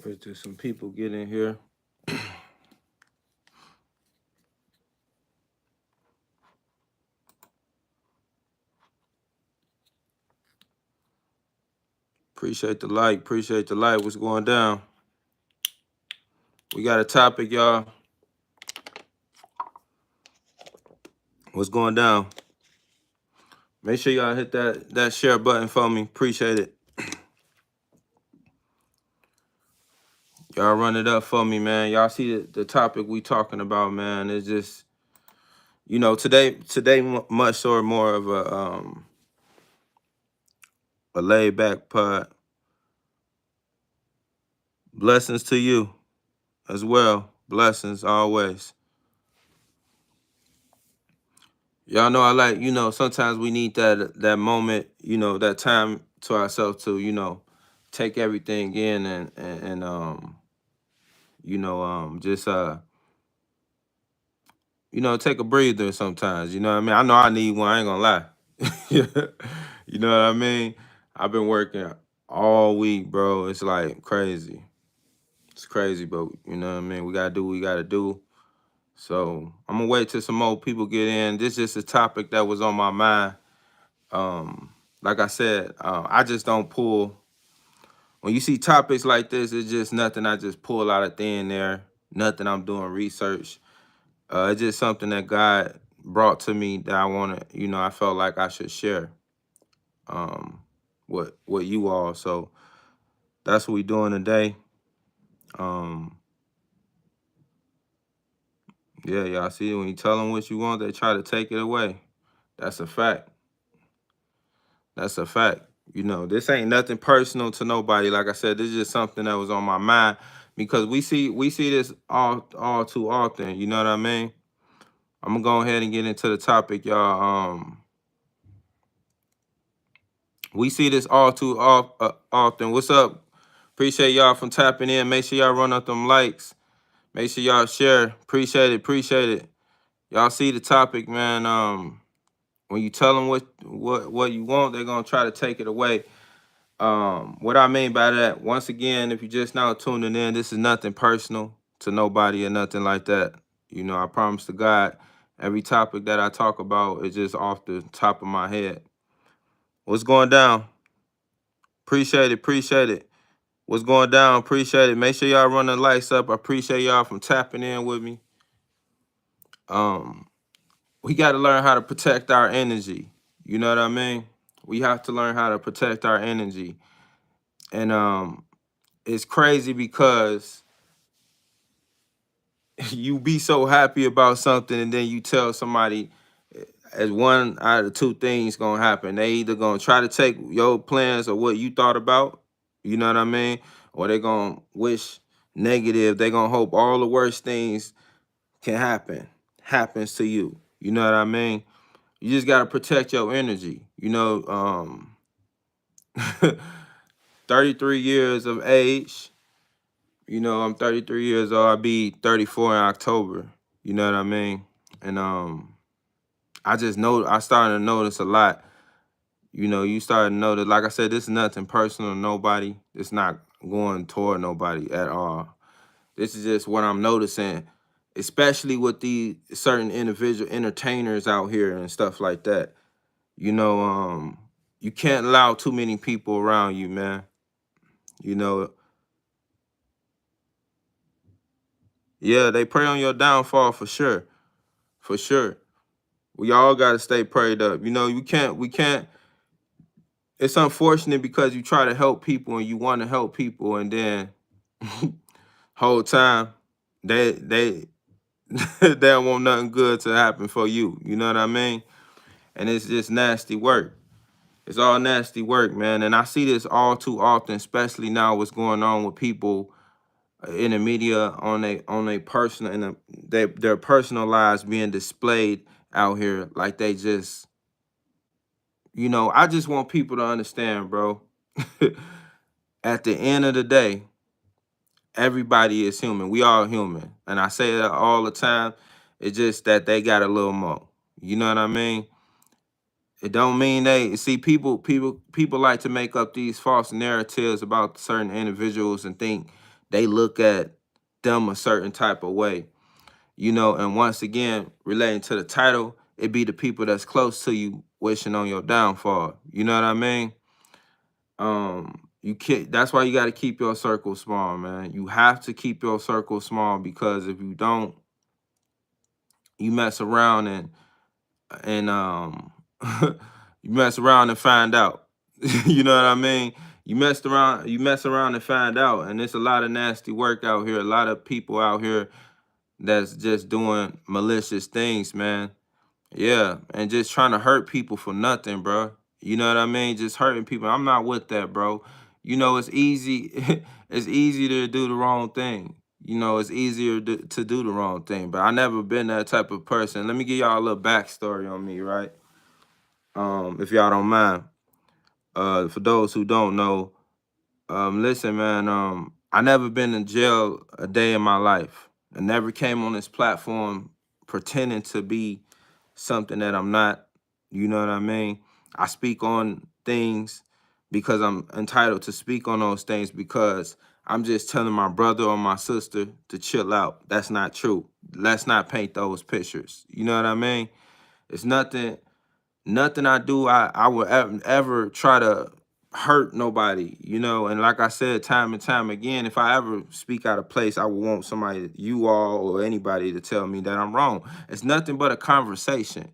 Wait till some people get in here. Appreciate the like. Appreciate the like. What's going down? We got a topic, y'all. What's going down? Make sure y'all hit that share button for me. Appreciate it. Y'all run it up for me, man. Y'all see the topic we talking about, man. It's just, today much sort of more of a laid back pod. Blessings to you as well. Blessings always. Y'all know I like, sometimes we need that moment, that time to ourselves to, take everything in and just take a breather sometimes. You know what I mean? I know I need one, I ain't gonna lie. You know what I mean? I've been working all week, bro. It's like crazy. It's crazy, but you know what I mean? We gotta do what we gotta do. So I'm gonna wait till some more people get in. This is just a topic that was on my mind. Like I said, I just don't pull. When you see topics like this, it's just nothing I just pull out of thin air. Nothing I'm doing research. It's just something that God brought to me that I want to, I felt like I should share what you all. So that's what we doing today. Yeah, y'all see, when you tell them what you want, they try to take it away. That's a fact. That's a fact. This ain't nothing personal to nobody. Like I said, this is just something that was on my mind because we see this all too often. You know what I mean? I'm gonna go ahead and get into the topic, y'all. We see this all too often. What's up? Appreciate y'all from tapping in. Make sure y'all run up them likes. Make sure y'all share. Appreciate it. Appreciate it. Y'all see the topic, man. When you tell them what you want, they're gonna try to take it away. What I mean by that, once again, if you just now tuning in, this is nothing personal to nobody or nothing like that. I promise to God, every topic that I talk about is just off the top of my head. What's going down? Appreciate it, appreciate it. What's going down? Appreciate it. Make sure y'all run the lights up. I appreciate y'all from tapping in with me. We got to learn how to protect our energy. You know what I mean? We have to learn how to protect our energy. And it's crazy because you be so happy about something and then you tell somebody as one out of two things gonna happen. They either gonna try to take your plans or what you thought about, you know what I mean? Or they gonna wish negative. They gonna hope all the worst things happens to you. You know what I mean? You just gotta protect your energy. 33 years of age. I'm 33 years old. I'll be 34 in October. You know what I mean? And I started to notice a lot. You started to notice, like I said, this is nothing personal to nobody. It's not going toward nobody at all. This is just what I'm noticing, especially with these certain individual entertainers out here and stuff like that. You can't allow too many people around you, man. Yeah, they prey on your downfall for sure. For sure. We all gotta stay prayed up. We can't. It's unfortunate because you try to help people and you want to help people, and then whole time they they don't want nothing good to happen for you. You know what I mean? And it's just nasty work. It's all nasty work, man. And I see this all too often, especially now what's going on with people in the media on a personal and their personal lives being displayed out here like they just I just want people to understand, bro. At the end of the day, everybody is human. We all human. And I say that all the time. It's just that they got a little more. You know what I mean? It don't mean they see people like to make up these false narratives about certain individuals and think they look at them a certain type of way, you know. And once again, relating to the title, it be the people that's close to you wishing on your downfall. You know what I mean? You can't, that's why you got to keep your circle small, man. You have to keep your circle small, because if you don't, you mess around and you mess around and find out. You know what I mean? You mess around and find out. And there's a lot of nasty work out here, a lot of people out here that's just doing malicious things, man. Yeah, and just trying to hurt people for nothing, bro. You know what I mean? Just hurting people. I'm not with that, bro. You know, it's easy. It's easy to do the wrong thing. You know, it's easier to do the wrong thing. But I never been that type of person. Let me give y'all a little backstory on me, right? If y'all don't mind. For those who don't know, listen, man. I never been in jail a day in my life. I never came on this platform pretending to be something that I'm not. You know what I mean? I speak on things because I'm entitled to speak on those things, because I'm just telling my brother or my sister to chill out. That's not true. Let's not paint those pictures. You know what I mean? It's nothing I do I would ever try to hurt nobody, you know. And like I said, time and time again, if I ever speak out of place, I would want somebody, you all or anybody, to tell me that I'm wrong. It's nothing but a conversation.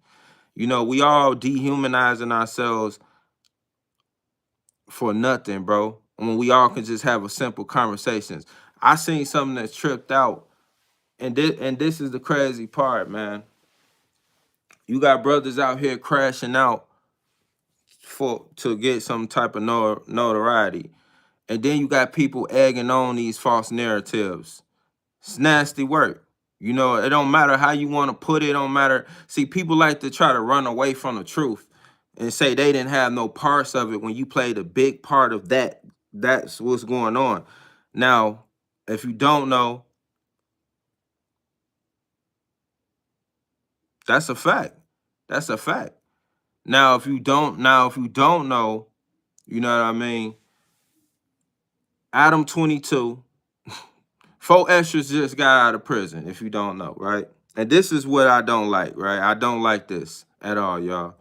You know, we all dehumanizing ourselves for nothing, bro, when we all can just have a simple conversations. I seen something that tripped out, and this is the crazy part, man. You got brothers out here crashing out for to get some type of notoriety, and then you got people egging on these false narratives. It's nasty work. You know, it don't matter how you want to put it, it don't matter. See, people like to try to run away from the truth and say they didn't have no parts of it when you played a big part of that. That's what's going on. Now, if you don't know, that's a fact. That's a fact. If you don't know, you know what I mean? Adam 22, 4 extras just got out of prison, if you don't know, right? And this is what I don't like, right? I don't like this at all, y'all.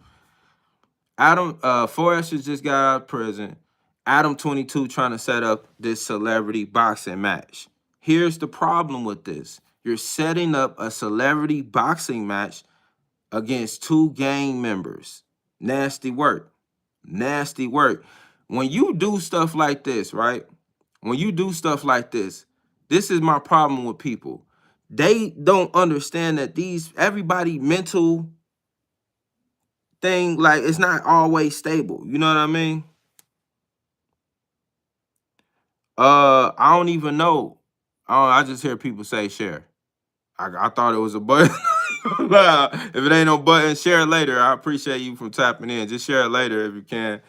Adam, 4 extras just got out of prison. Adam 22 trying to set up this celebrity boxing match. Here's the problem with this. You're setting up a celebrity boxing match against 2 gang members. Nasty work. Nasty work. When you do stuff like this, right? When you do stuff like this is my problem with people. They don't understand that everybody mental thing, like, it's not always stable. You know what I mean? I don't even know. I just hear people say share. I thought it was a button. Nah, if it ain't no button, share it later. I appreciate you from tapping in. Just share it later if you can.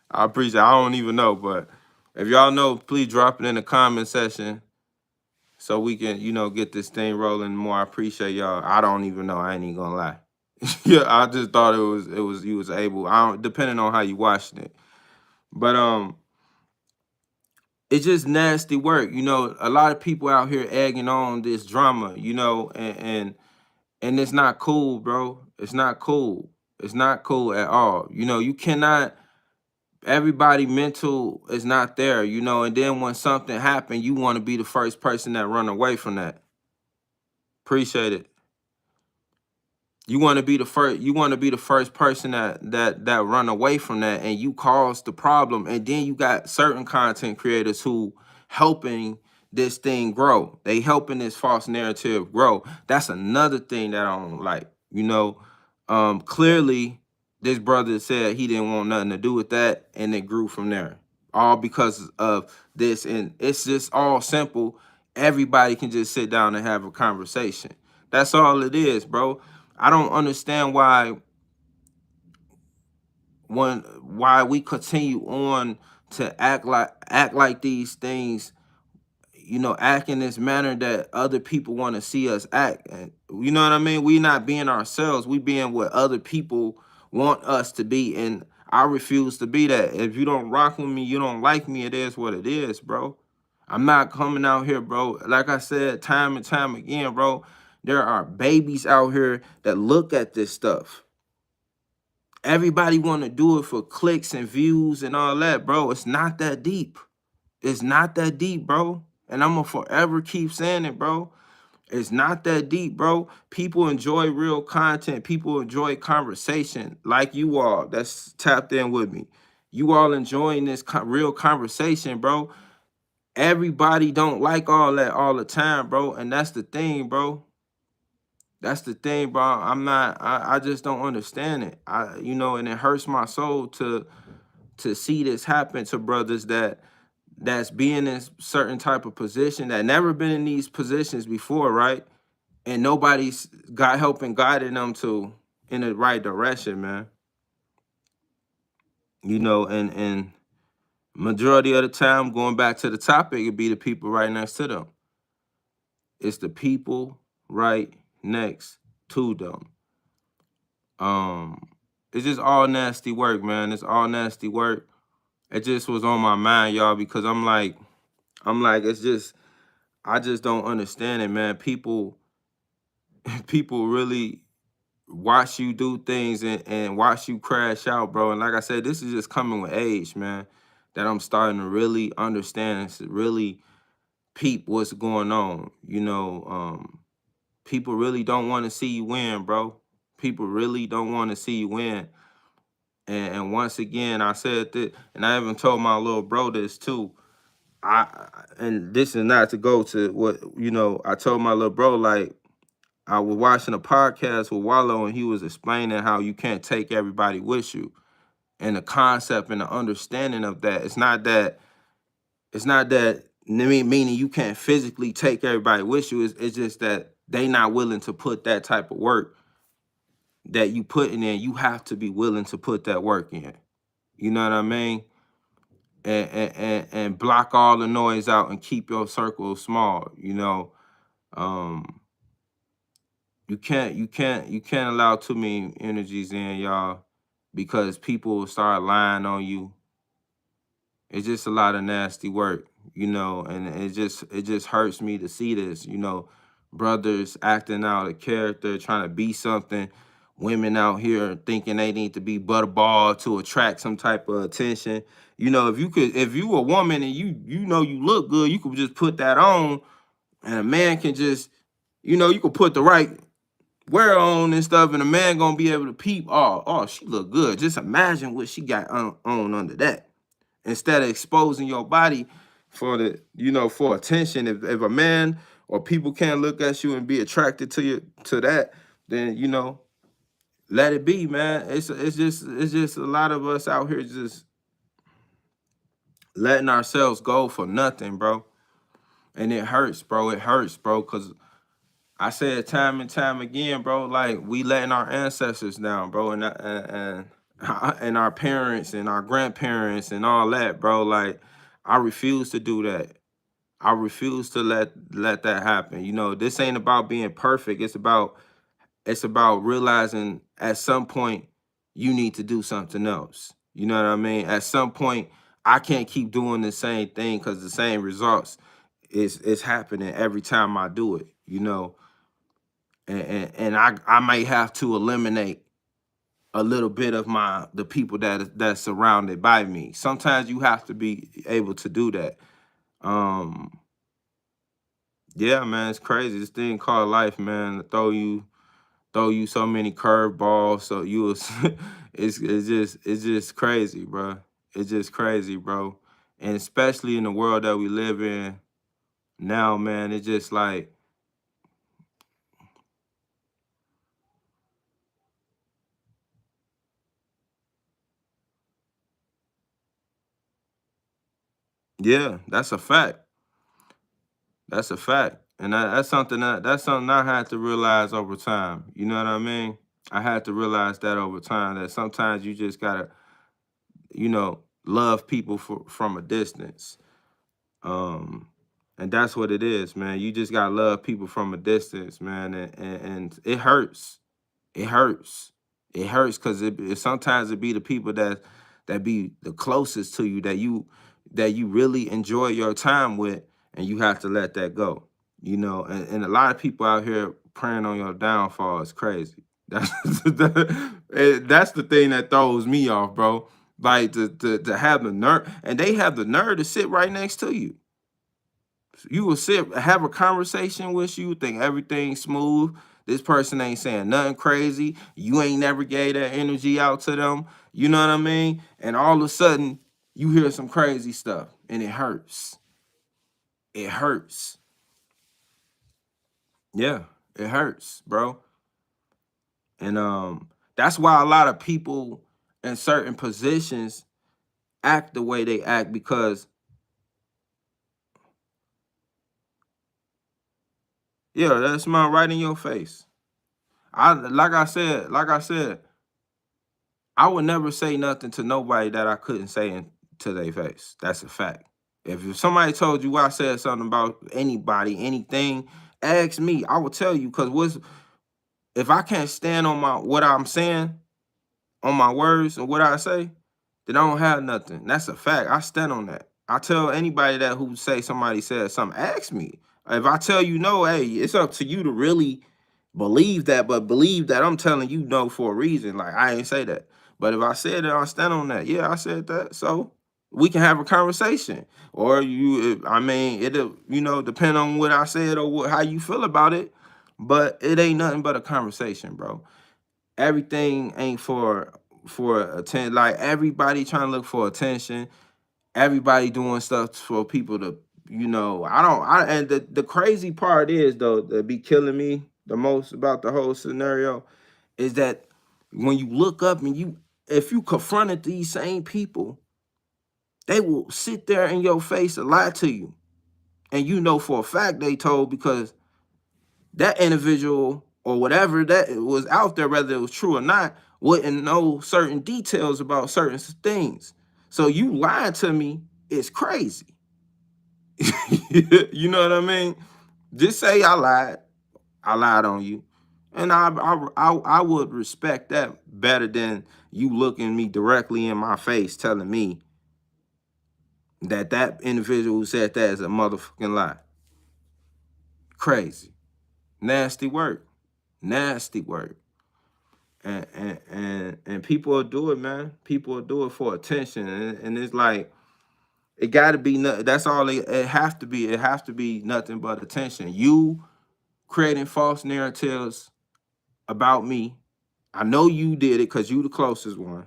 I appreciate. I don't even know, but if y'all know, please drop it in the comment section so we can, you know, get this thing rolling more. I appreciate y'all. I don't even know. I ain't even gonna lie. Yeah, I just thought it was you was able. I don't, depending on how you watched it, but it's just nasty work. You know, a lot of people out here egging on this drama. You know, and it's not cool, bro. It's not cool. It's not cool at all. You know, you cannot. Everybody mental is not there. You know, and then when something happened, you want to be the first person that run away from that. Appreciate it. You want to be the first. You want to be the first person that run away from that, and you cause the problem. And then you got certain content creators who helping this thing grow. They helping this false narrative grow. That's another thing that I don't like. You know, clearly this brother said he didn't want nothing to do with that, and it grew from there. All because of this, and it's just all simple. Everybody can just sit down and have a conversation. That's all it is, bro. I don't understand why we continue on to act like these things, you know, act in this manner that other people want to see us act. And you know what I mean? We not being ourselves. We being what other people want us to be. And I refuse to be that. If you don't rock with me, you don't like me, it is what it is, bro. I'm not coming out here, bro. Like I said, time and time again, bro, there are babies out here that look at this stuff. Everybody want to do it for clicks and views and all that, bro. It's not that deep. It's not that deep, bro. And I'm gonna forever keep saying it, bro. It's not that deep, bro. People enjoy real content. People enjoy conversation like you all that's tapped in with me. You all enjoying this real conversation, bro. Everybody don't like all that all the time, bro. And that's the thing, bro. That's the thing, bro. I just don't understand it. And it hurts my soul to see this happen to brothers that's being in certain type of position that never been in these positions before, right? And nobody's got helping guiding them to in the right direction, man. And majority of the time, going back to the topic, it'd be the people right next to them. It's the people right next to them. It's just all nasty work, man. It's all nasty work. It just was on my mind, y'all, because I'm like, it's just, I just don't understand it, man. People really watch you do things and watch you crash out, bro. And like I said, this is just coming with age, man, that I'm starting to really understand, to really peep what's going on. People really don't want to see you win, bro. People really don't want to see you win. And once again, I said that, and I even told my little bro this too. And this is not to go to what, I told my little bro, like, I was watching a podcast with Wallow, and he was explaining how you can't take everybody with you. And the concept and the understanding of that, it's not that meaning you can't physically take everybody with you. It's just that they not willing to put that type of work that you putting in. You have to be willing to put that work in. You know what I mean? And block all the noise out and keep your circle small. You can't allow too many energies in, y'all, because people will start lying on you. It's just a lot of nasty work, and it just hurts me to see this, brothers acting out a character, trying to be something, women out here thinking they need to be butterball to attract some type of attention. If you a woman and you look good, you could just put that on, and a man can just, you could put the right wear on and stuff, and a man gonna be able to peep. Oh, she look good. Just imagine what she got on under that. Instead of exposing your body for for attention. If a man or people can't look at you and be attracted to that, then let it be, man. It's just a lot of us out here just letting ourselves go for nothing, bro. And it hurts, bro. It hurts, bro, because I said time and time again, bro, like, we letting our ancestors down, bro, and our parents and our grandparents and all that, bro. Like, I refuse to do that. I refuse to let that happen. This ain't about being perfect. It's about realizing at some point you need to do something else. You know what I mean? At some point, I can't keep doing the same thing because the same results is happening every time I do it, and I might have to eliminate a little bit of the people that's surrounded by me. Sometimes you have to be able to do that. Yeah, man, it's crazy. This thing called life, man, throw you so many curveballs. So you was it's just crazy, bro. It's just crazy, bro. And especially in the world that we live in now, man, it's just like, yeah, that's a fact. That's a fact. And that's something I had to realize over time. You know what I mean? I had to realize that over time, that sometimes you just gotta, love people from a distance. Um, and that's what it is, man. You just gotta love people from a distance, man. And it hurts. It hurts. It hurts because sometimes it be the people that be the closest to you, that you really enjoy your time with, and you have to let that go. You know, and a lot of people out here praying on your downfall is crazy. That's that's the thing that throws me off, bro. Like to have the nerve, and they have the nerve to sit right next to you. You will sit, have a conversation with you, think everything's smooth. This person ain't saying nothing crazy. You ain't never gave that energy out to them. You know what I mean? And all of a sudden, you hear some crazy stuff, and it hurts. It hurts. Yeah, it hurts, bro. And that's why a lot of people in certain positions act the way they act, because yeah, that's my right in your face. Like I said, I would never say nothing to nobody that I couldn't say to their face. That's a fact. If somebody told you I said something about anybody, anything, ask me. I will tell you, because what's if I can't stand on my what I'm saying, on my words and what I say, then I don't have nothing. That's a fact. I stand on that. I tell anybody that who say somebody said something, ask me. If I tell you no, hey, it's up to you to really believe that, but believe that I'm telling you no for a reason. Like I ain't say that. But if I said it, I'll stand on that. Yeah, I said that. So we can have a conversation. Or I mean, it'll, depend on what I said or how you feel about it. But it ain't nothing but a conversation, bro. Everything ain't for attention. Like everybody trying to look for attention. Everybody doing stuff for people to, I don't. And the crazy part is though that be killing me the most about the whole scenario is that when you look up and if you confronted these same people, they will sit there in your face and lie to you, and you know for a fact they told, because that individual or whatever that was out there, whether it was true or not, wouldn't know certain details about certain things. So you lying to me is crazy. You know what I mean? Just say I lied on you, and I would respect that better than you looking me directly in my face telling me that individual who said that is a motherfucking lie. Crazy, nasty work, nasty work. And people will do it, man. People will do it for attention, and it's like it got to be nothing. That's all it have to be. It has to be nothing but attention. You creating false narratives about me. I know you did it because you the closest one.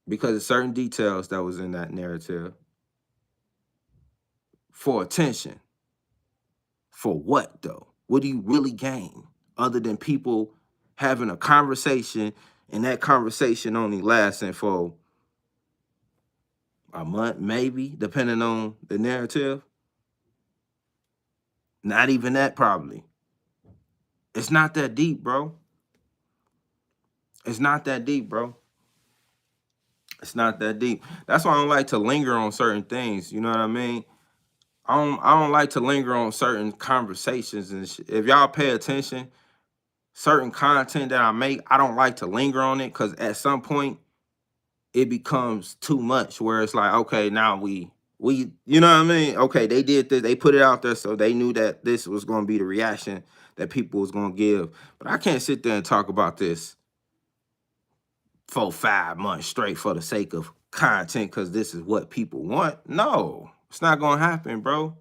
Because of certain details that was in that narrative. For attention. For what though? What do you really gain other than people having a conversation, and that conversation only lasting for a month, maybe, depending on the narrative? Not even that, probably. It's not that deep, bro. It's not that deep, bro. It's not that deep. That's why I don't like to linger on certain things. You know what I mean? I don't like to linger on certain conversations and if y'all pay attention, certain content that I make, I don't like to linger on it, because at some point it becomes too much where it's like, okay, now we you know what I mean? Okay, they did this, they put it out there, so they knew that this was going to be the reaction that people was going to give. But I can't sit there and talk about this for 5 months straight for the sake of content because this is what people want. No, it's not going to happen, bro.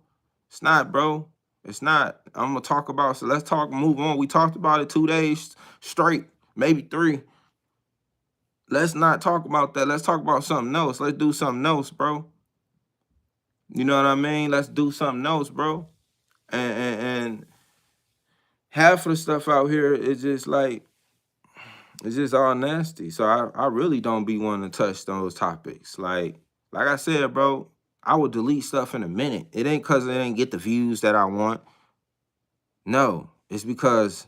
It's not, bro. It's not. I'm going to talk about, so let's talk, move on. We talked about it 2 days straight, maybe 3. Let's not talk about that. Let's talk about something else. Let's do something else, bro. You know what I mean? Let's do something else, bro. And half of the stuff out here is just like, it's just all nasty. So I really don't be wanting to touch those topics. Like I said, bro, I would delete stuff in a minute. It ain't because it ain't get the views that I want. No, it's because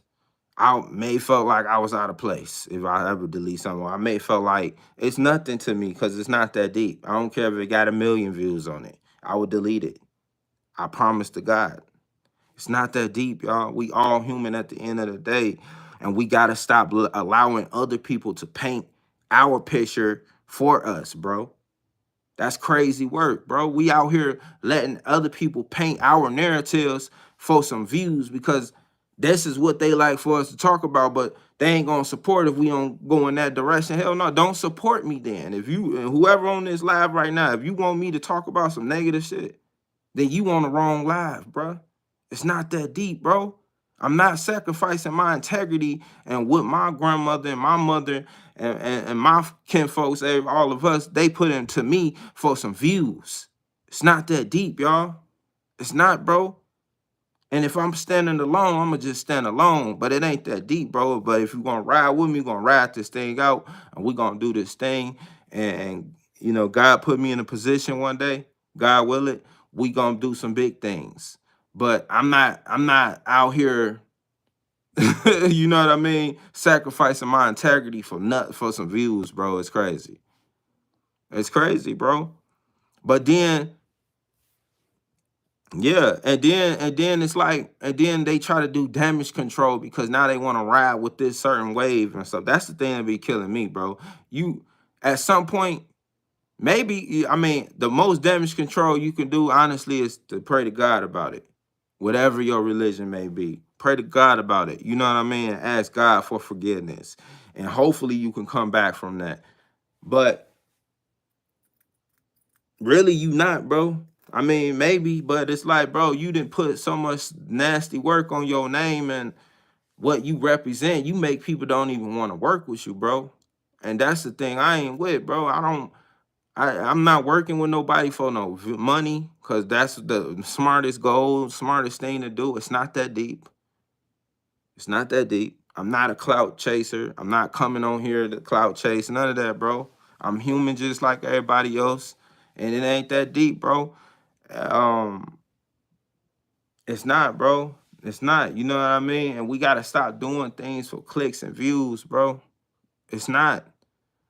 I may felt like I was out of place if I ever delete something. I may felt like it's nothing to me because it's not that deep. I don't care if it got 1,000,000 views on it. I would delete it. I promise to God. It's not that deep, y'all. We all human at the end of the day. And we got to stop allowing other people to paint our picture for us, bro. That's crazy work, bro. We out here letting other people paint our narratives for some views because this is what they like for us to talk about, but they ain't gonna support if we don't go in that direction. Hell no, don't support me then. If you and whoever on this live right now, if you want me to talk about some negative shit, then you on the wrong live, bro. It's not that deep, bro. I'm not sacrificing my integrity and what my grandmother and my mother and my kinfolks, all of us, they put into me for some views. It's not that deep, y'all. It's not, bro. And if I'm standing alone, I'm gonna just stand alone. But it ain't that deep, bro. But if you're gonna ride with me, gonna ride this thing out, and we're gonna do this thing. And you know, God put me in a position one day, God will it, we gonna do some big things. But I'm not out here, you know what I mean, sacrificing my integrity for some views, bro. It's crazy. It's crazy, bro. But then yeah, and then it's like, and then they try to do damage control because now they want to ride with this certain wave and stuff. That's the thing that be killing me, bro. You at some point, maybe I mean the most damage control you can do, honestly, is to pray to God about it. Whatever your religion may be, pray to God about it. You know what I mean? Ask God for forgiveness, and hopefully you can come back from that. But really, you not, bro. I mean, maybe, but it's like, bro, you didn't put so much nasty work on your name and what you represent. You make people don't even want to work with you, bro. And that's the thing I ain't with, bro. I'm not working with nobody for no money because that's the smartest goal, smartest thing to do. It's not that deep. It's not that deep. I'm not a clout chaser. I'm not coming on here to clout chase. None of that, bro. I'm human just like everybody else. And it ain't that deep, bro. Um, it's not, bro. It's not. You know what I mean? And we gotta stop doing things for clicks and views, bro. It's not.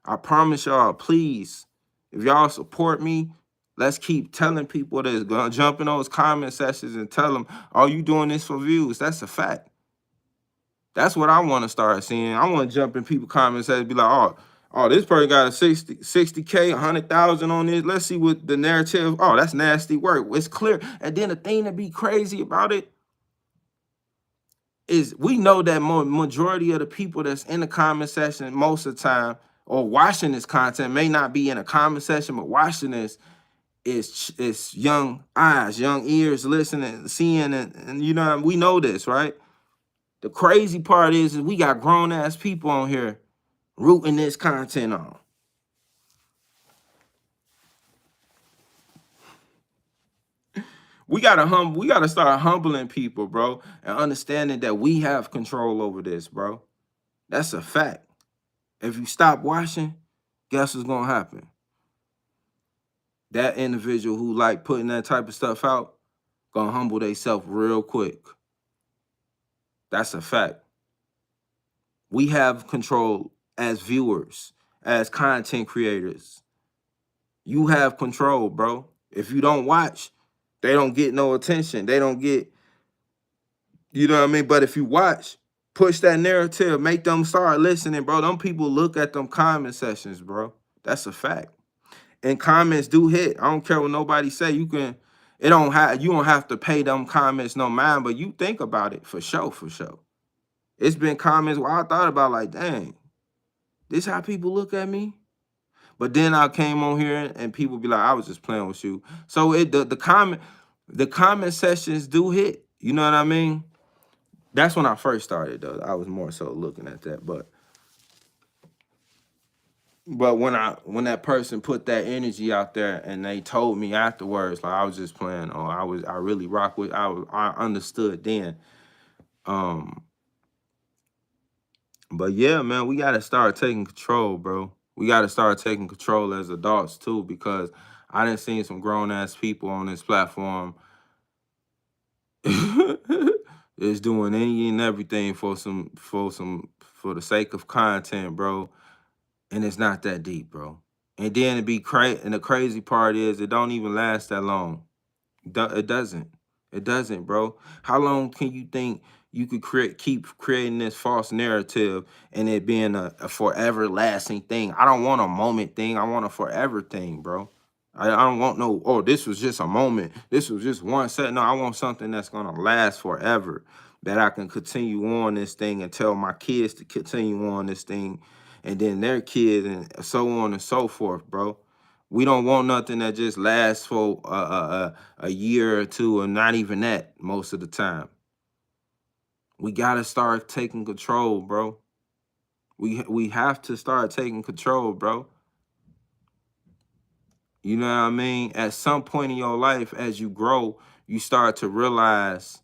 I promise y'all, please, if y'all support me, let's keep telling people this. Gonna jump in those comment sections and tell them, "Are you doing this for views?" That's a fact. That's what I want to start seeing. I want to jump in people comments and be like, oh, this person got a 60K, 100,000 on this. Let's see what the narrative. Oh, that's nasty work. It's clear. And then the thing that be crazy about it is we know that majority of the people that's in the comment section most of the time or watching this content may not be in a comment section, but watching this is young eyes, young ears, listening, seeing, and you know, we know this, right? The crazy part is we got grown ass people on here rooting this content on. We gotta start humbling people, bro, and understanding that we have control over this, bro. That's a fact. If you stop watching, guess what's gonna happen? That individual who like putting that type of stuff out gonna humble themselves real quick. That's a fact. We have control as viewers, as content creators. You have control, bro. If you don't watch, they don't get no attention. They don't get, you know what I mean? But if you watch, push that narrative, make them start listening, bro. Them people look at them comment sessions, bro. That's a fact. And comments do hit. I don't care what nobody say. You don't have to pay them comments no mind, but you think about it for sure, for sure. It's been comments where I thought about like, dang, this how people look at me? But then I came on here and people be like, I was just playing with you. So the comment sessions do hit. You know what I mean? That's when I first started though. I was more so looking at that. But when that person put that energy out there and they told me afterwards, like I was just playing, or I really rock with, I understood then. But yeah, man, we gotta start taking control, bro. We gotta start taking control as adults too, because I done seen some grown ass people on this platform is doing any and everything for the sake of content, bro. And it's not that deep, bro. And then and the crazy part is it don't even last that long. It doesn't. It doesn't, bro. How long can you think you could keep creating this false narrative and it being a forever lasting thing? I don't want a moment thing. I want a forever thing, bro. I don't want no, oh, this was just a moment. This was just one set. No, I want something that's gonna last forever. That I can continue on this thing and tell my kids to continue on this thing, and then their kids, and so on and so forth, bro. We don't want nothing that just lasts for a year or two, or not even that most of the time. We gotta start taking control, bro. We have to start taking control, bro. You know what I mean? At some point in your life, as you grow, you start to realize,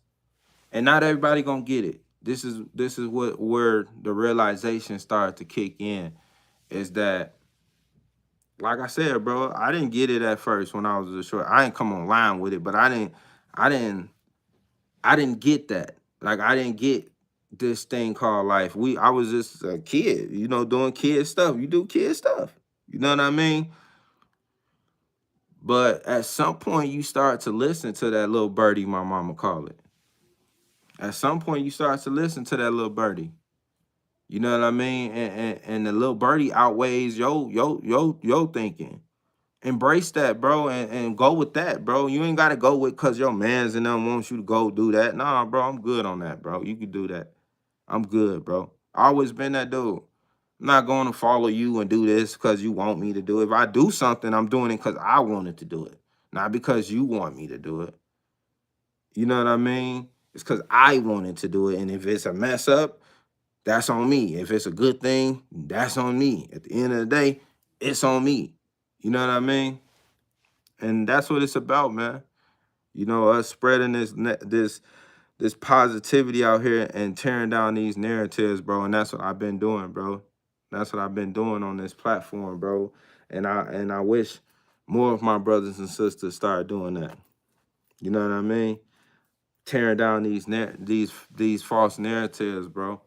and not everybody gonna get it. This is what where the realization started to kick in, is that, like I said, bro, I didn't get it at first when I was a short. I didn't come online with it, but I didn't, I didn't get that. Like, I didn't get this thing called life. I was just a kid, doing kid stuff. You do kid stuff. You know what I mean? But at some point, you start to listen to that little birdie, my mama call it. At some point, you start to listen to that little birdie. You know what I mean? And the little birdie outweighs yo thinking. Embrace that, bro, and go with that, bro. You ain't gotta go with cause your mans and them wants you to go do that. Nah, bro, I'm good on that, bro. You can do that. I'm good, bro. Always been that dude. I'm not going to follow you and do this because you want me to do it. If I do something, I'm doing it because I wanted to do it, not because you want me to do it. You know what I mean? It's because I wanted to do it. And if it's a mess up, that's on me. If it's a good thing, that's on me. At the end of the day, it's on me. You know what I mean? And that's what it's about, man. Us spreading this positivity out here and tearing down these narratives, bro. And that's what I've been doing, bro. That's what I've been doing on this platform, bro. And I wish more of my brothers and sisters start doing that. You know what I mean? Tearing down these false narratives, bro.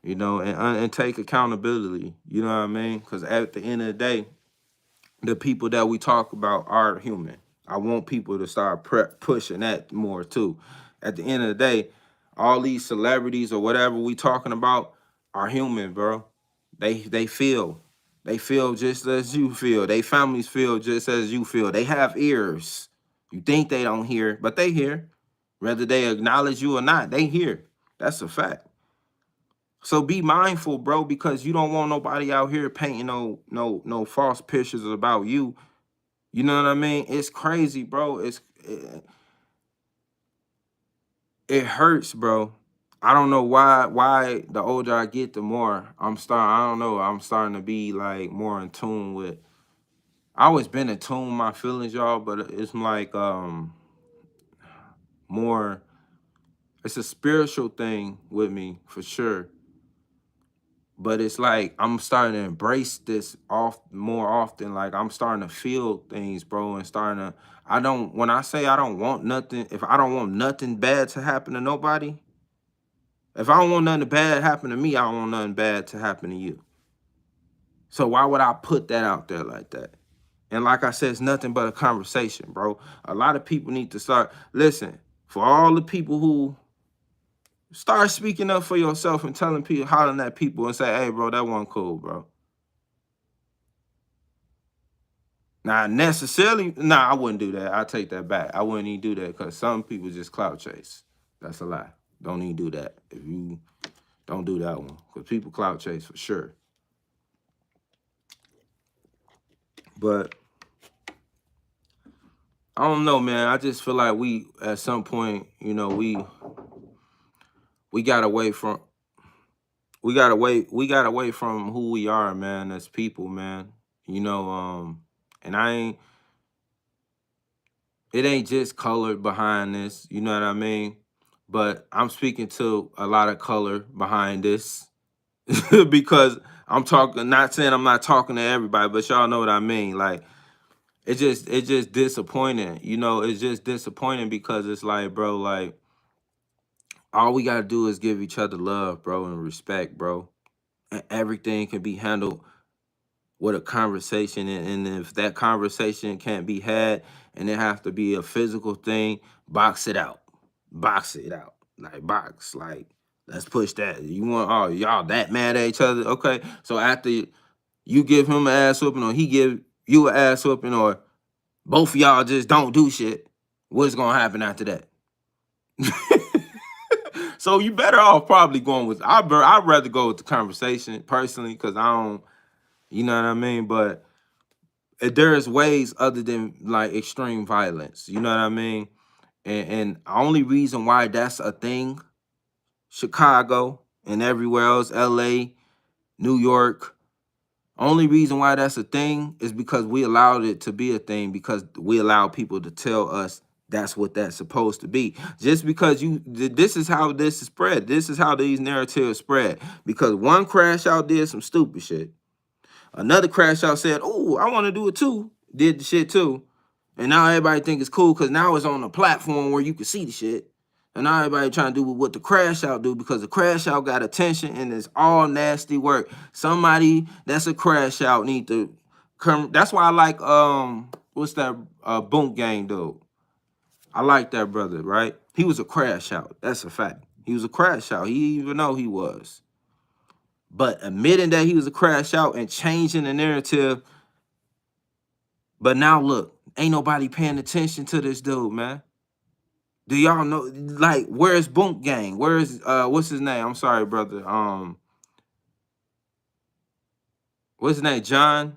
And take accountability. You know what I mean? Because at the end of the day, the people that we talk about are human. I want people to start pushing that more too. At the end of the day, all these celebrities or whatever we talking about are human, bro. They feel. They feel just as you feel. They families feel just as you feel. They have ears. You think they don't hear, but they hear. Whether they acknowledge you or not, they hear. That's a fact. So be mindful, bro, because you don't want nobody out here painting no false pictures about you. You know what I mean? It's crazy, bro. It hurts, bro. I don't know why the older I get, the more I don't know, I'm starting to be like more in tune with. I always been in tune with my feelings, y'all, but it's like more, it's a spiritual thing with me for sure. But it's like I'm starting to embrace this more often. Like, I'm starting to feel things, bro, and when I say I don't want nothing, if I don't want nothing bad to happen to nobody, if I don't want nothing bad to happen to me, I don't want nothing bad to happen to you. So why would I put that out there like that? And like I said, it's nothing but a conversation, bro. A lot of people need to listen, for all the people who start speaking up for yourself and telling people, hollering at people and say, hey, bro, that wasn't cool, bro. Now, necessarily, I wouldn't do that. I take that back. I wouldn't even do that because some people just clout chase. That's a lie. Don't even do that. If you don't do that one, because people clout chase for sure. But I don't know, man. I just feel like we, at some point, we got away from who we are, man, as people, man. And it ain't just color behind this, you know what I mean? But I'm speaking to a lot of color behind this because not saying I'm not talking to everybody, but y'all know what I mean. Like, it's just disappointing, it's just disappointing because it's like, bro, like, all we gotta do is give each other love, bro, and respect, bro. And everything can be handled with a conversation. And if that conversation can't be had and it have to be a physical thing, box it out. Box it out. Like, box. Like, let's push that. You want, oh, y'all that mad at each other? Okay. So after you give him an ass whooping, or he give you an ass whooping, or Both of y'all just don't do shit. What's gonna happen after that? So you better off probably going with I'd rather go with the conversation personally, because I don't, you know what I mean? But there's ways other than like extreme violence, you know what I mean? And the only reason why that's a thing, Chicago and everywhere else, LA, New York, only reason why that's a thing is because we allowed it to be a thing, because we allow people to tell us that's what that's supposed to be. Just because this is how this is spread. This is how these narratives spread. Because one crash out did some stupid shit. Another crash out said, "Oh, I want to do it too." Did the shit too. And now everybody think it's cool because now it's on a platform where you can see the shit. And now everybody trying to do what the crash out do, because the crash out got attention and it's all nasty work. Somebody that's a crash out need to come. That's why I like what's that Boom Gang dude. I like that brother, right? He was a crash out. That's a fact. He was a crash out. He didn't even know he was. But admitting that he was a crash out and changing the narrative. But now look, ain't nobody paying attention to this dude, man. Do y'all know, like, where's Boom Gang? Where's what's his name? I'm sorry, brother. What's his name? John,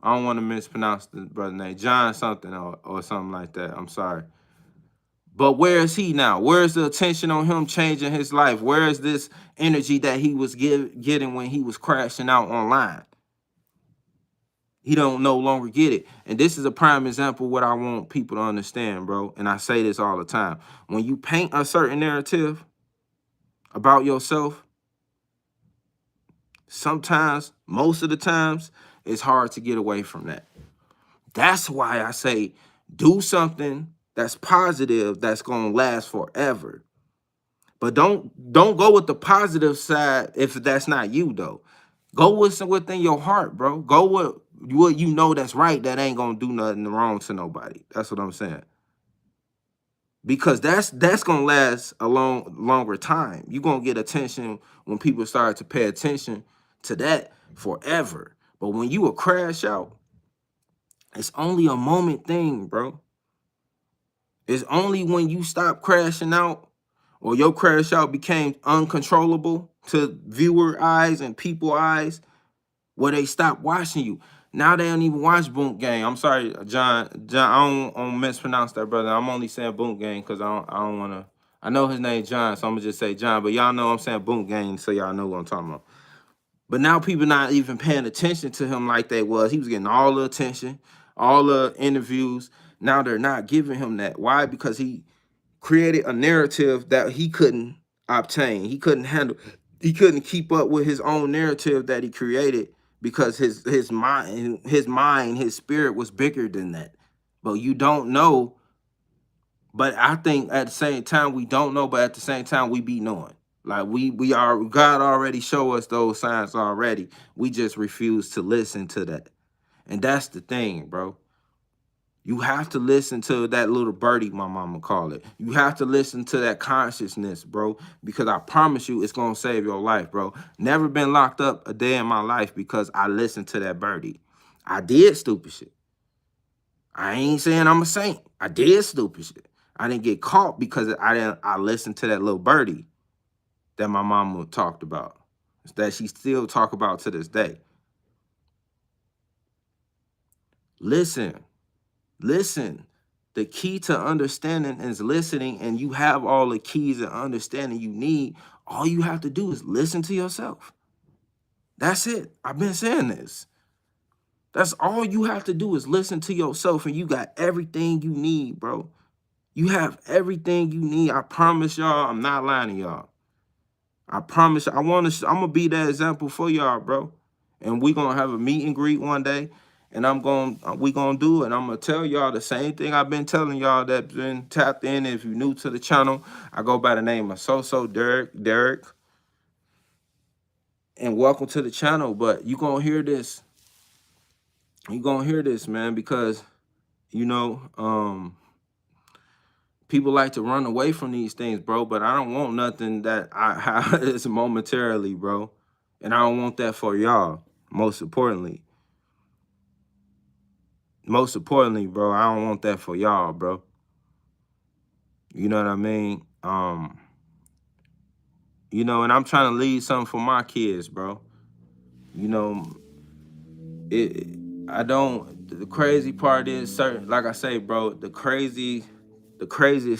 I don't want to mispronounce the brother name. John something or something like that. I'm sorry. But where is he now? Where is the attention on him changing his life? Where is this energy that he was getting when he was crashing out online? He don't no longer get it. And this is a prime example of what I want people to understand, bro. And I say this all the time. When you paint a certain narrative about yourself, sometimes, most of the times, it's hard to get away from that. That's why I say do something that's positive, that's gonna last forever. But don't go with the positive side if that's not you, though. Go with within your heart, bro. Go with what you know that's right, that ain't gonna do nothing wrong to nobody. That's what I'm saying. Because that's gonna last a longer time. You're gonna get attention when people start to pay attention to that forever. But when you a crash out, it's only a moment thing, bro. It's only when you stop crashing out, or your crash out became uncontrollable to viewer eyes and people eyes, where they stop watching you. Now they don't even watch Boom Gang. I'm sorry, John. I don't mispronounce that, brother. I'm only saying Boom Gang because I don't want to. I know his name John, so I'm gonna just say John. But y'all know I'm saying Boom Gang, so y'all know what I'm talking about. But now people not even paying attention to him like they was. He was getting all the attention, all the interviews. Now they're not giving him that. Why? Because he created a narrative that he couldn't obtain. He couldn't handle. He couldn't keep up with his own narrative that he created, because his mind, his spirit was bigger than that. But you don't know. But I think at the same time we don't know. But at the same time we be knowing. Like we are, God already show us those signs already. We just refuse to listen to that. And that's the thing, bro. You have to listen to that little birdie, my mama call it. You have to listen to that consciousness, bro, because I promise you it's going to save your life, bro. Never been locked up a day in my life because I listened to that birdie. I did stupid shit. I ain't saying I'm a saint. I did stupid shit. I didn't get caught because I listened to that little birdie that my mama talked about, that she still talk about to this day. Listen. The key to understanding is listening, and you have all the keys and understanding you need. All you have to do is listen to yourself. That's it. I've been saying this. That's all you have to do is listen to yourself, and you got everything you need, bro. You have everything you need. I promise y'all, I'm not lying to y'all. I promise. I'm gonna be that example for y'all, bro. And we gonna have a meet and greet one day. And we gonna do it. And I'm gonna tell y'all the same thing I've been telling y'all that's been tapped in. If you're new to the channel, I go by the name of So Derek. And welcome to the channel. But you gonna hear this. You gonna hear this, man, because you know, people like to run away from these things, bro. But I don't want nothing that I have is momentarily, bro. And I don't want that for y'all, most importantly. most importantly, bro, I don't want that for y'all, bro. You know what I mean? You know, and I'm trying to leave something for my kids, bro. You know, it I don't the crazy part is certain, like I say, bro, the craziest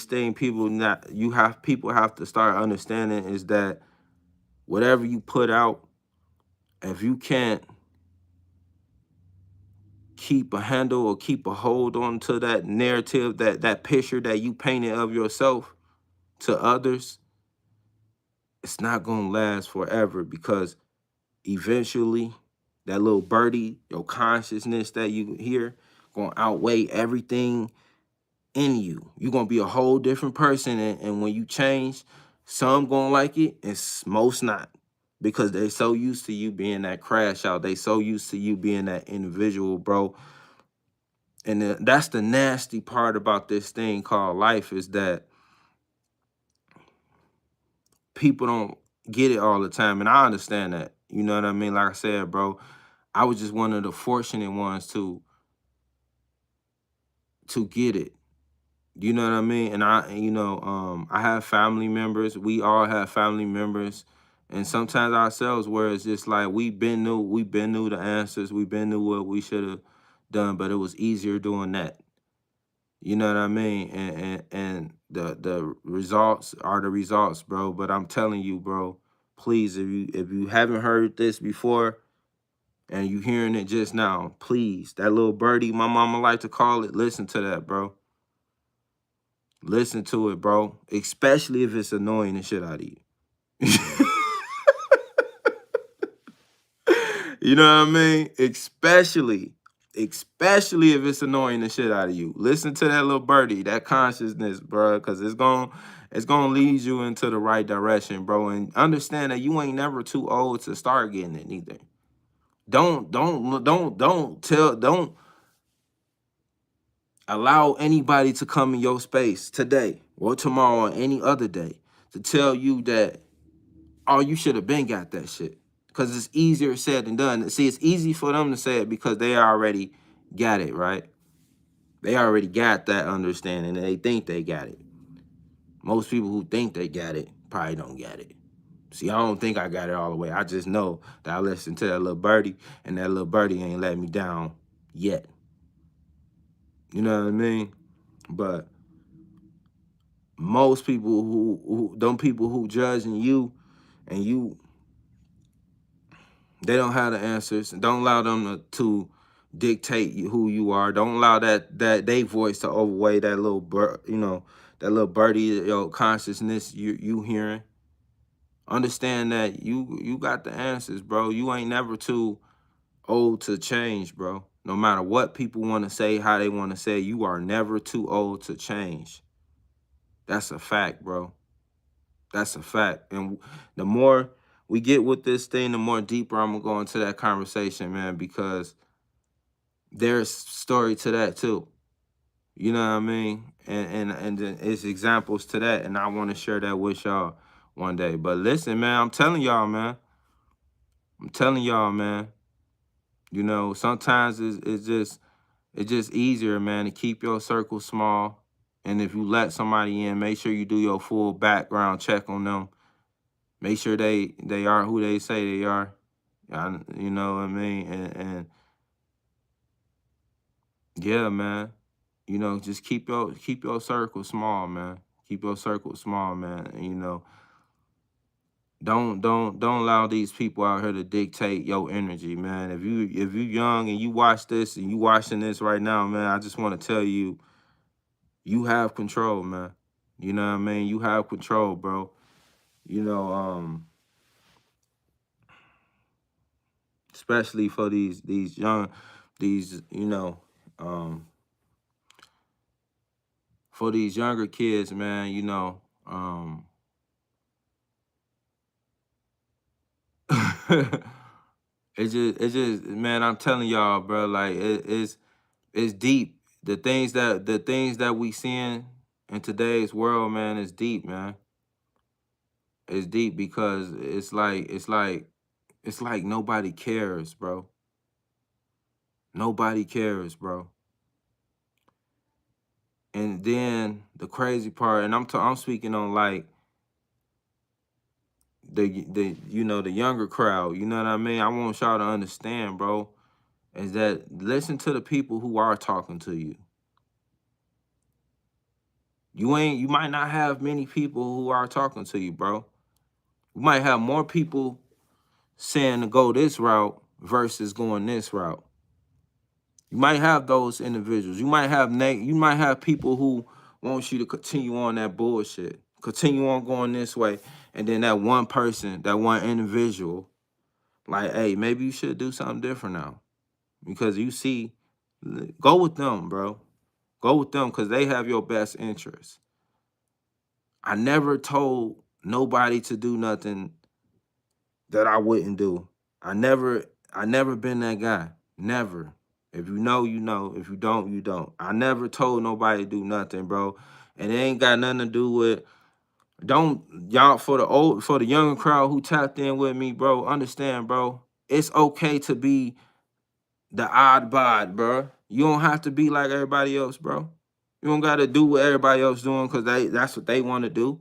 thing people have to start understanding is that whatever you put out, if you can't keep a handle or keep a hold on to that narrative, that picture that you painted of yourself to others, it's not gonna last forever, because eventually that little birdie, your consciousness that you hear, gonna outweigh everything in you. You're gonna be a whole different person, and when you change, some gonna like it and most not, because they so used to you being that crash out. They so used to you being that individual, bro. And that's the nasty part about this thing called life, is that people don't get it all the time, and I understand that. You know what I mean? Like I said, bro, I was just one of the fortunate ones to get it. You know what I mean? And I have family members. We all have family members, and sometimes ourselves, where it's just like we've been knew the answers, we've been knew what we should have done, but it was easier doing that. You know what I mean? And the results are the results, bro. But I'm telling you, bro, please, if you haven't heard this before and you hearing it just now, please, that little birdie my mama like to call it, listen to that, bro. Listen to it, bro. Especially if it's annoying the shit out of you. You know what I mean? Especially if it's annoying the shit out of you. Listen to that little birdie, that consciousness, bro, because it's gonna lead you into the right direction, bro. And understand that you ain't never too old to start getting it either. Don't allow anybody to come in your space today or tomorrow or any other day to tell you that, oh, you should have been got that shit. Because it's easier said than done. See, it's easy for them to say it because they already got it, right? They already got that understanding and they think they got it. Most people who think they got it probably don't get it. See, I don't think I got it all the way. I just know that I listened to that little birdie, and that little birdie ain't let me down yet. You know what I mean? But most people who judging you, and they don't have the answers. Don't allow them to dictate who you are. Don't allow that they voice to overweigh that little that little birdie, your consciousness you hearing. Understand that you got the answers, bro. You ain't never too old to change, bro. No matter what people want to say, how they want to say, you are never too old to change. That's a fact, bro. That's a fact. And the more we get with this thing, the more deeper I'm gonna go into that conversation, man, because there's story to that too. You know what I mean? And then it's examples to that, and I want to share that with y'all one day. But listen, man, I'm telling y'all, man. I'm telling y'all, man. You know, sometimes it's just easier, man, to keep your circle small. And if you let somebody in, make sure you do your full background check on them. Make sure they are who they say they are. You know what I mean? And yeah, man. You know, just keep your circle small, man. Keep your circle small, man. And, you know, don't allow these people out here to dictate your energy, man. If you young and you watch this and you watching this right now, man, I just want to tell you, you have control, man. You know what I mean? You have control, bro. You know, especially for these young, these, um, for these younger kids, man, it's just, man, I'm telling y'all, bro, like it's deep. The things that we seeing in today's world, man, is deep, man. It's deep because it's like nobody cares, bro. Nobody cares, bro. And then the crazy part, and I'm speaking on like the the younger crowd, you know what I mean? I want y'all to understand, bro, is that listen to the people who are talking to you. You might not have many people who are talking to you, bro. You might have more people saying to go this route versus going this route. You might have those individuals. You might have people who want you to continue on that bullshit, continue on going this way, and then that one person, that one individual, like, hey, maybe you should do something different now, because you see, go with them, bro. Go with them because they have your best interest. I never told nobody to do nothing that I wouldn't do. I never been that guy. Never. If you know, you know. If you don't, you don't. I never told nobody to do nothing, bro. And it ain't got nothing to do with don't y'all for the younger crowd who tapped in with me, bro. Understand, bro. It's okay to be the odd bod, bro. You don't have to be like everybody else, bro. You don't gotta do what everybody else doing because that's what they want to do.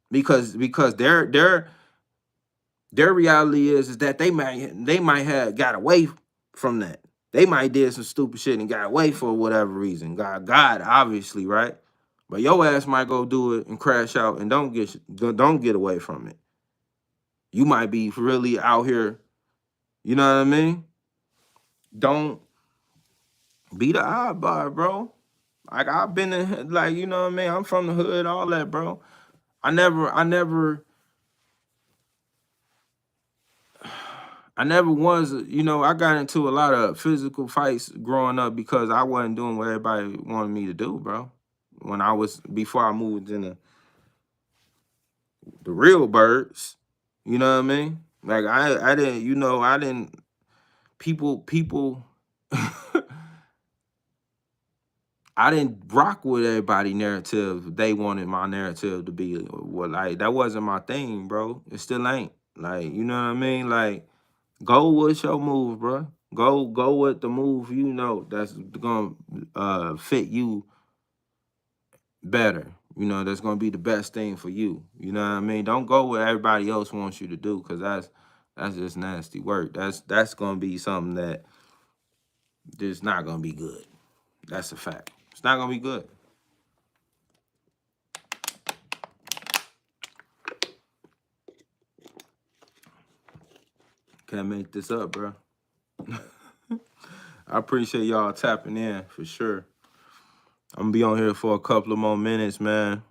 Because their reality is that they might have got away from that. They might did some stupid shit and got away for whatever reason. God, obviously, right? But your ass might go do it and crash out and don't get away from it. You might be really out here. You know what I mean? Don't be the oddball, bro. Like I've been in, like, you know what I mean? I'm from the hood, all that, bro. I never was, I got into a lot of physical fights growing up because I wasn't doing what everybody wanted me to do, bro. Before I moved into the real birds, you know what I mean? Like I didn't, people, I didn't rock with everybody narrative. They wanted my narrative to be what, like, that wasn't my thing, bro. It still ain't. Like, you know what I mean? Like, go with your move, bro. Go with the move that's gonna fit you better. That's gonna be the best thing for you. You know what I mean? Don't go what everybody else wants you to do, because that's just nasty work. That's gonna be something that just not gonna be good. That's a fact. It's not gonna be good. Can't make this up, bro. I appreciate y'all tapping in for sure. I'm gonna be on here for a couple of more minutes, man.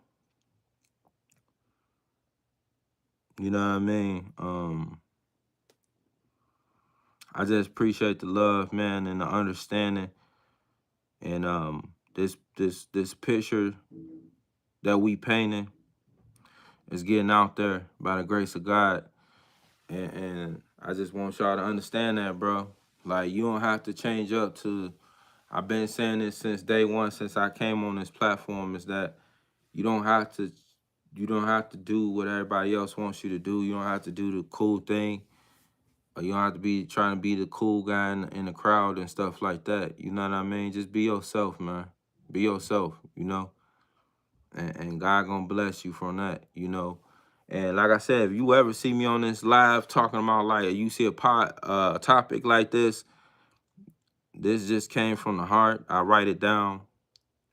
You know what I mean? I just appreciate the love, man, and the understanding. And this picture that we painting is getting out there by the grace of God. And I just want y'all to understand that, bro. Like, you don't have to change up to, I've been saying this since day one, since I came on this platform, is that you don't have to do what everybody else wants you to do. You don't have to do the cool thing. Or you don't have to be trying to be the cool guy in the crowd and stuff like that. You know what I mean? Just be yourself, man. Be yourself, and God gonna bless you from that, And like I said, if you ever see me on this live talking about, like, you see a topic like this just came from the heart. I write it down,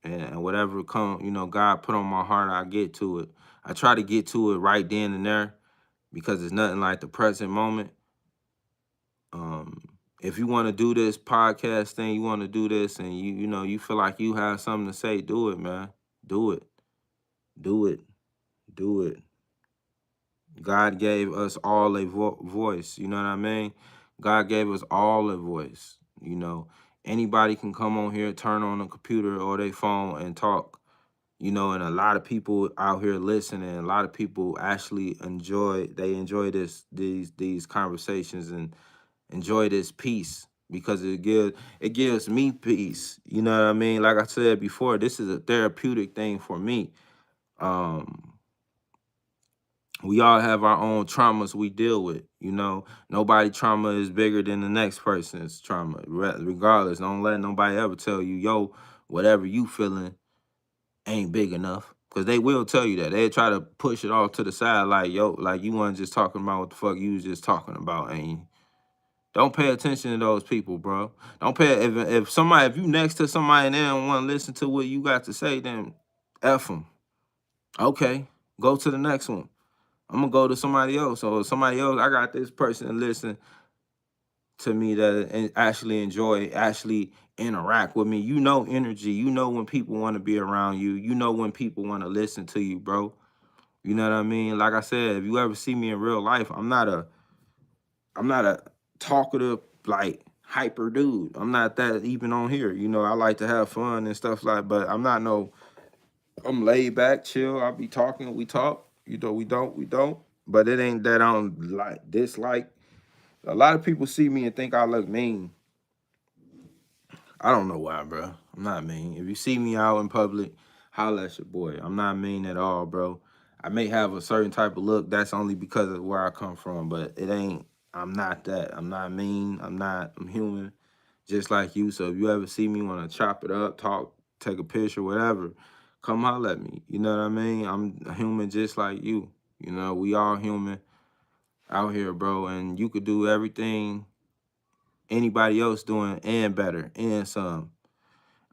and whatever God put on my heart, I get to it. I try to get to it right then and there, because it's nothing like the present moment. If you want to do this podcast thing, you want to do this, and you feel like you have something to say, do it, man. Do it. Do it. Do it. God gave us all a voice. You know what I mean? God gave us all a voice. Anybody can come on here, turn on a computer or their phone and talk. And a lot of people out here listening. A lot of people actually enjoy these conversations and enjoy this peace, because it gives me peace. You know what I mean? Like I said before, this is a therapeutic thing for me. We all have our own traumas we deal with. Nobody trauma is bigger than the next person's trauma. Regardless, don't let nobody ever tell you, yo, whatever you feeling, ain't big enough. Because they will tell you that. They'll try to push it off to the side like, yo, like you weren't just talking about what the fuck you was just talking about. And don't pay attention to those people, bro. Don't pay, if you next to somebody and they don't want to listen to what you got to say, then F them. Okay, go to the next one. I'm going to go to somebody else. Or somebody else, I got this person to listen to me that actually enjoy, actually interact with me. You know energy. You know when people want to be around you. You know when people want to listen to you, bro. You know what I mean? Like I said, if you ever see me in real life, I'm not a talkative, like hyper dude. I'm not that even on here. You know, I like to have fun and stuff like, but I'm I'm laid back, chill. I'll be talking, we talk. You know, we don't. But it ain't that I don't dislike. A lot of people see me and think I look mean. I don't know why, bro. I'm not mean. If you see me out in public, holla at your boy. I'm not mean at all, bro. I may have a certain type of look. That's only because of where I come from, but it ain't, I'm not that. I'm not mean. I'm human, just like you. So if you ever see me want to chop it up, talk, take a picture, whatever, come holla at me. You know what I mean? I'm a human just like you. You know, we all human out here, bro. And you could do everything anybody else doing and better and some.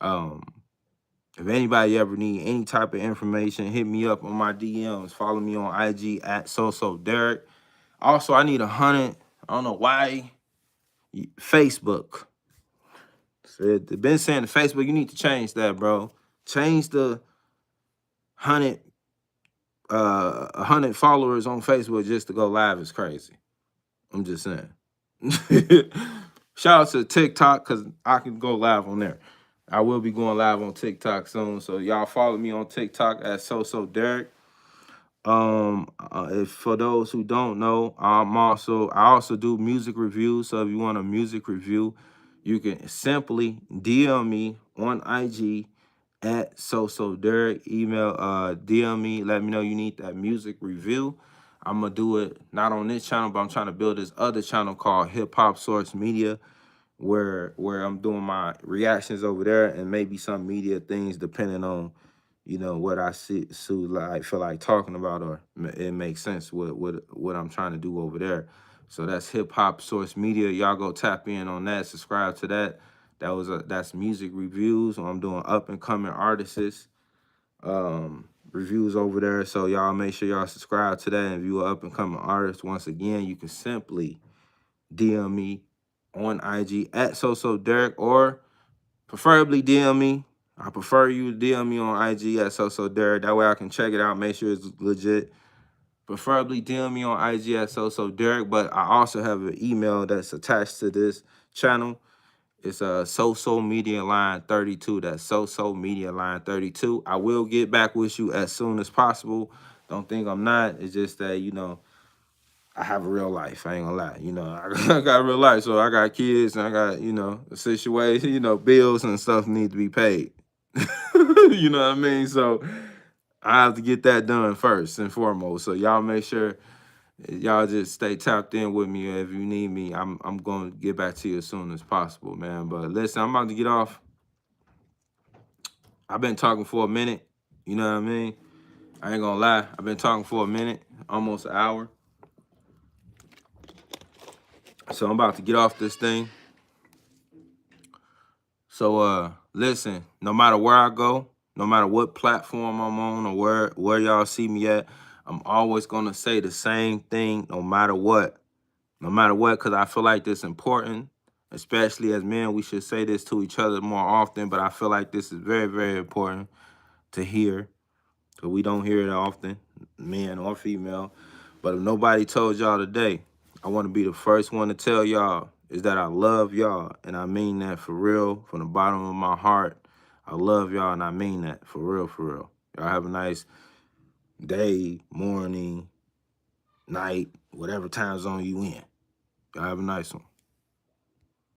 If anybody ever need any type of information, hit me up on my DMs. Follow me on IG at SoSoDerek. Also, I need 100. I don't know why. Facebook. So they've been saying to Facebook, you need to change that, bro. Change the 100 followers on Facebook just to go live is crazy. I'm just saying. Shout out to TikTok because I can go live on there. I will be going live on TikTok soon. So y'all follow me on TikTok at SoSoDerek. If for those who don't know, I also do music reviews. So if you want a music review, you can simply DM me on IG at SoSoDerek. Email, DM me, let me know you need that music review. I'm gonna do it not on this channel, but I'm trying to build this other channel called Hip Hop Source Media, where I'm doing my reactions over there and maybe some media things depending on, you know, what I feel like talking about, or it makes sense with what I'm trying to do over there. So that's Hip Hop Source Media. Y'all go tap in on that, subscribe to that. That's music reviews. I'm doing up and coming artists reviews over there. So y'all make sure y'all subscribe to that. And if you are up and coming artist, once again, you can simply DM me on IG at SoSoDerek, or preferably DM me. I prefer you DM me on IG at SoSoDerek. That way I can check it out, make sure it's legit. Preferably DM me on IG at SoSoDerek, but I also have an email that's attached to this channel. It's a SoSoMediaLine32. That's SoSoMediaLine32. I will get back with you as soon as possible. Don't think I'm not. It's just that, you know, I have a real life. I ain't gonna lie. You know, I got a real life. So I got kids and I got, you know, a situation, you know, bills and stuff need to be paid. You know what I mean? So I have to get that done first and foremost. So y'all make sure y'all just stay tapped in with me. If you need me, I'm going to get back to you as soon as possible, man. But listen, I'm about to get off. I've been talking for a minute. You know what I mean? I ain't gonna lie. I've been talking for a minute, almost an hour. So I'm about to get off this thing. So listen, no matter where I go, no matter what platform I'm on or where y'all see me at, I'm always gonna say the same thing no matter what. No matter what, because I feel like this is important. Especially as men, we should say this to each other more often, but I feel like this is very, very important to hear, because we don't hear it often, men or female. But if nobody told y'all today, I want to be the first one to tell y'all is that I love y'all, and I mean that for real, from the bottom of my heart. I love y'all, and I mean that for real, for real. Y'all have a nice day, morning, night, whatever time zone you in. Y'all have a nice one.